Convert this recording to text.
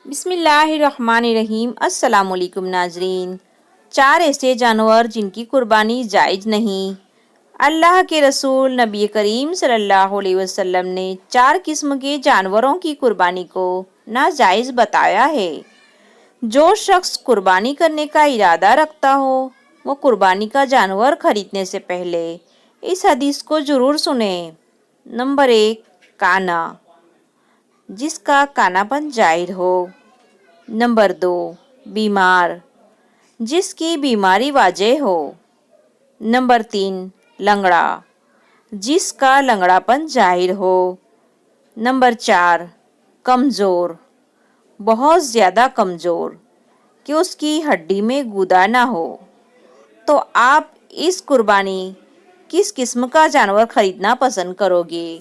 بسم اللہ الرحمن الرحیم۔ السلام علیکم ناظرین۔ 4 ایسے جانور جن کی قربانی جائز نہیں۔ اللہ کے رسول نبی کریم صلی اللہ علیہ وسلم نے 4 قسم کے جانوروں کی قربانی کو ناجائز بتایا ہے۔ جو شخص قربانی کرنے کا ارادہ رکھتا ہو وہ قربانی کا جانور خریدنے سے پہلے اس حدیث کو ضرور سنیں۔ نمبر 1، کانا، جس کا کانا پن ظاہر ہو۔ نمبر 2، بیمار، جس کی بیماری واضح ہو۔ نمبر 3، لنگڑا، جس کا لنگڑا پن ظاہر ہو۔ نمبر 4، کمزور، بہت زیادہ کمزور کہ اس کی ہڈی میں گودا نہ ہو۔ تو آپ اس قربانی کس قسم کا جانور خریدنا پسند کرو گے؟